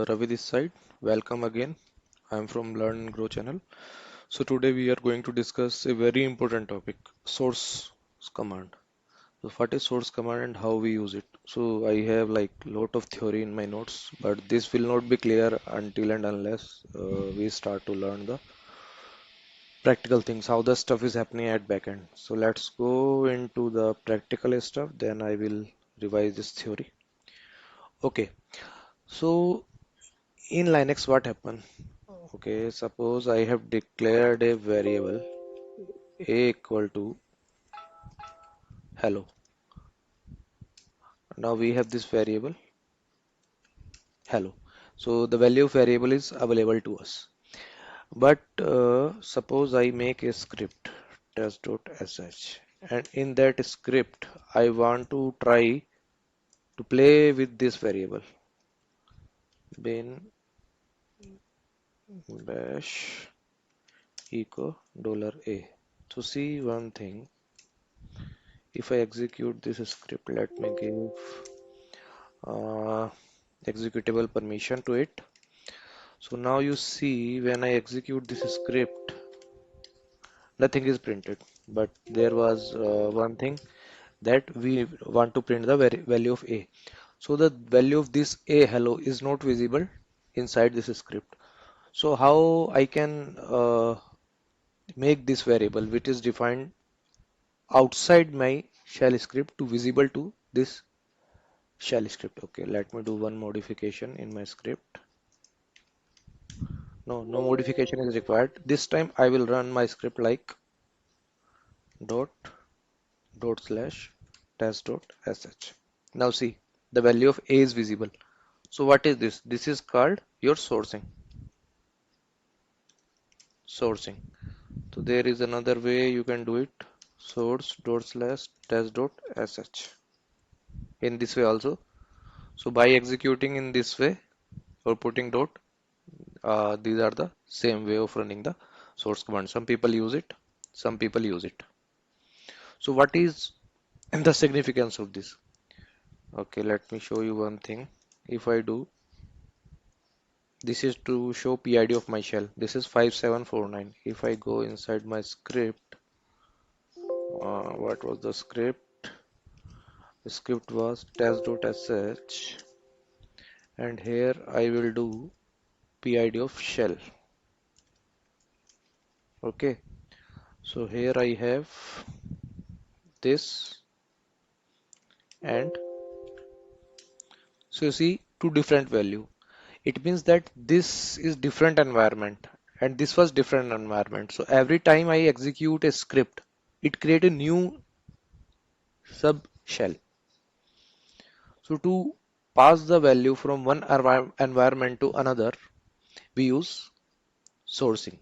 Ravi this side. Welcome again. I'm from Learn and Grow channel. So today we are going to discuss a very important topic, source command. So what is source command and how we use it? So I have like lot of theory in my notes, but this will not be clear until and unless we start to learn the practical things, how the stuff is happening at backend. So let's go into the practical stuff, then I will revise this theory. Okay, so in Linux, what happen? Okay, suppose I have declared a variable a equal to hello. Now we have this variable hello. So the value of variable is available to us. But suppose I make a script test.sh, and in that script I want to try to play with this variable bin bash echo $a. So see one thing, if I execute this script, let me give uh, executable permission to it. So now you see when I execute this script, nothing is printed. But there was one thing that we want to print the value of a. So the value of this a hello is not visible inside this script. So how I can make this variable which is defined outside my shell script to visible to this shell script? Okay, let me do one modification in my script. No modification is required. This time I will run my script like dot dot slash test dot sh. Now see, the value of a is visible. So what is this? This is called your sourcing. Sourcing. So there is another way you can do it. Source dot slash test dot sh. In this way also. So by executing in this way or putting dot, these are the same way of running the source command. Some people use it, some people use it. So what is the significance of this? Okay, let me show you one thing. If I do, this is to show PID of my shell. This is 5749. If I go inside my script, what was the script? The script was test.sh, and here I will do PID of shell. Okay, so here I have this, and so you see two different value. It means that this is different environment and this was different environment. So every time I execute a script, it create a new sub shell. So to pass the value from one environment to another, we use sourcing.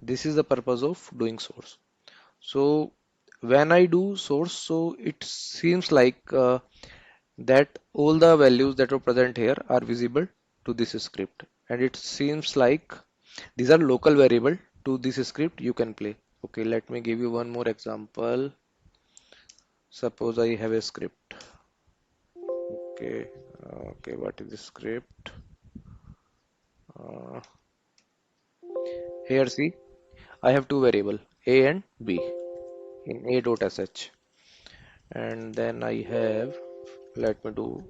This is the purpose of doing source. So when I do source, so it seems like that all the values that are present here are visible to this script, and it seems like these are local variable to this script you can play. Okay, let me give you one more example. Suppose I have a script. Okay, okay, what is the script? Uh, Here see, I have two variable a and b in a.sh, and then I have, let me do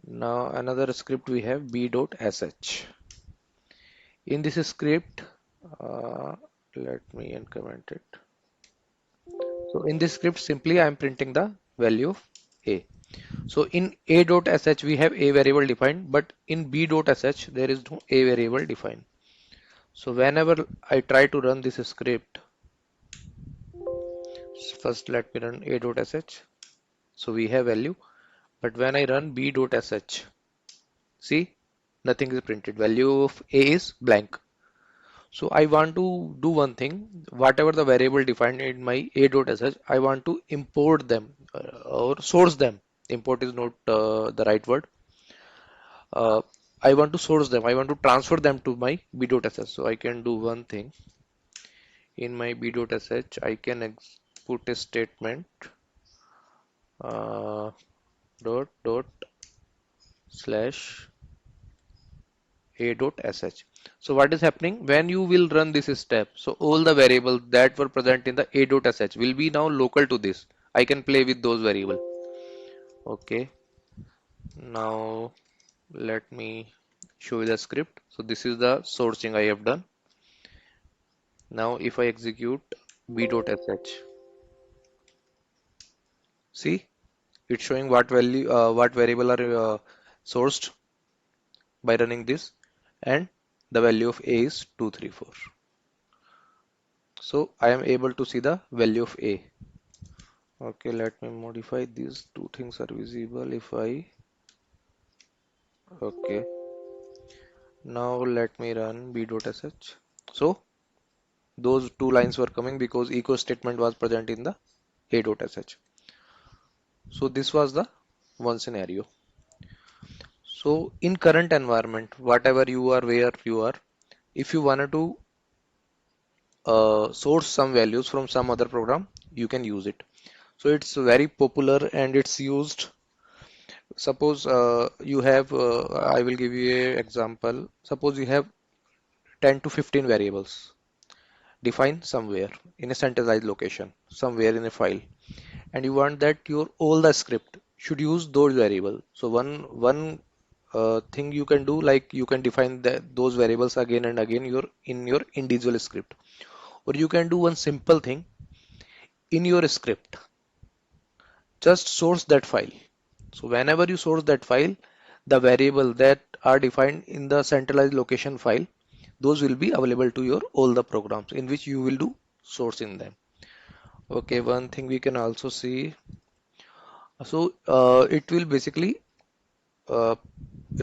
now another script, we have b.sh. In this script, uh, let me increment it. So in this script, simply I am printing the value of a. So in a.sh we have a variable defined, but in b.sh there is no a variable defined. So whenever I try to run this script, first let me run a.sh. So we have value, but when I run b.sh, see, nothing is printed. Value of a is blank. So I want to do one thing, whatever the variable defined in my a.sh, I want to import them or source them. Import is not the right word. Uh, I want to source them. I want to transfer them to my b.sh. So I can do one thing. In my b.sh, I can put a statement, dot slash a.sh. So what is happening when you will run this step? So all the variables that were present in the a.sh will be now local to this. I can play with those variables. Okay. Now let me show you the script. So this is the sourcing I have done. Now if I execute b.sh, see it's showing what value, what variable are sourced by running this, and the value of a is 234. So I am able to see the value of a. Okay, let me modify these two things are visible if I, okay, now let me run b.sh. So those two lines were coming because echo statement was present in the a.sh. So this was the one scenario. So in current environment, whatever you are, where you are, if you wanted to source some values from some other program, you can use it. So it's very popular and it's used. Suppose you have, I will give you a example. Suppose you have 10 to 15 variables defined somewhere in a centralized location, somewhere in a file, and you want that your all the script should use those variables. So one thing you can do, like you can define those variables again and again in your individual script, or you can do one simple thing in your script. Just source that file. So whenever you source that file, the variable that are defined in the centralized location file, those will be available to your all the programs in which you will do sourcing them. Okay, one thing we can also see. So it will basically uh,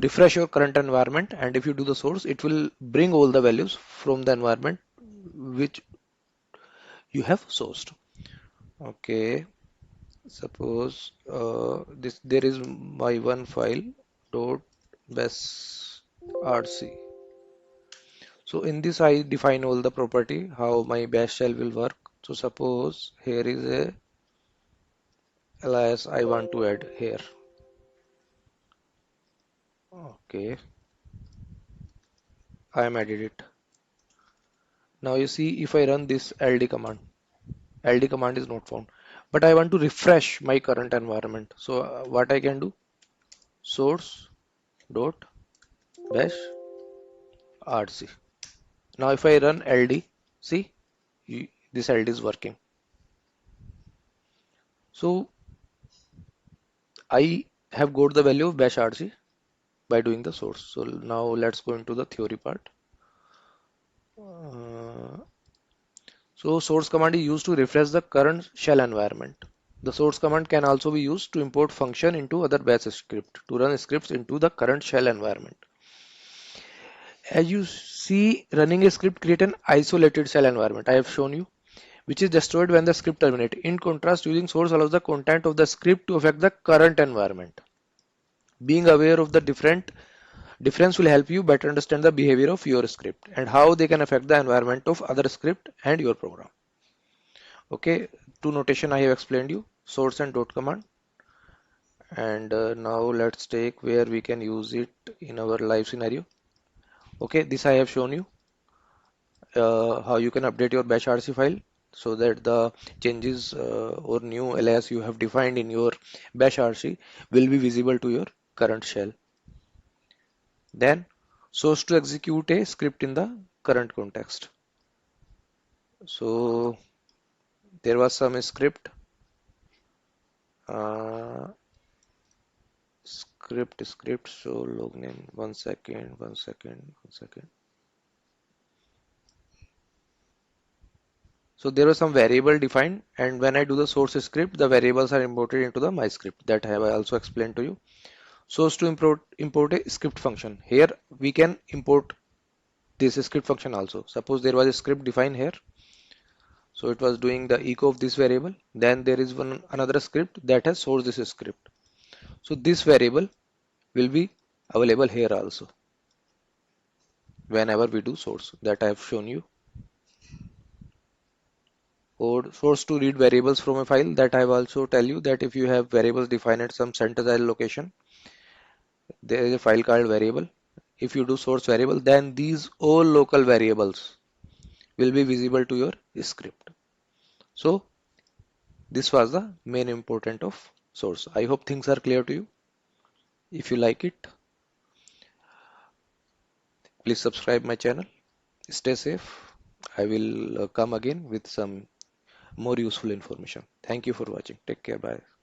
refresh your current environment, and if you do the source, it will bring all the values from the environment which you have sourced. Okay, suppose this there is my one file dot bash.rc. So in this I define all the property how my bash shell will work. So suppose here is a alias I want to add here. Okay, I am added it. Now you see if I run this LD command is not found. But I want to refresh my current environment. So what I can do? Source dot bash rc. Now if I run LD, see this LD is working. So I have got the value of bash rc by doing the source. So now let's go into the theory part. Uh, so source command is used to refresh the current shell environment. The source command can also be used to import function into other bash script to run scripts into the current shell environment. As you see, running a script create an isolated shell environment. I have shown you, which is destroyed when the script terminates. In contrast, using source allows the content of the script to affect the current environment. Being aware of the difference will help you better understand the behavior of your script and how they can affect the environment of other script and your program. Okay, two notation I have explained you, source and dot command. And now let's take where we can use it in our live scenario. Okay, this I have shown you how you can update your bash rc file so that the changes or new alias you have defined in your bash rc will be visible to your current shell. Then source to execute a script in the current context. So there was some script, uh, script. So log name. One second. So there was some variable defined, and when I do the source script, the variables are imported into the my script that have I also explained to you. Source to import a script function. Here we can import this script function also. Suppose there was a script defined here. So it was doing the echo of this variable. Then there is one another script that has sourced this script. So this variable will be available here also whenever we do source that I have shown you. Or source to read variables from a file that I have also tell you that if you have variables defined at some centralized location, there is a file called variable. If you do source variable, then these all local variables will be visible to your script. So this was the main important of source. I hope things are clear to you. If you like it, please subscribe my channel. Stay safe. I will come again with some more useful information. Thank you for watching. Take care. Bye.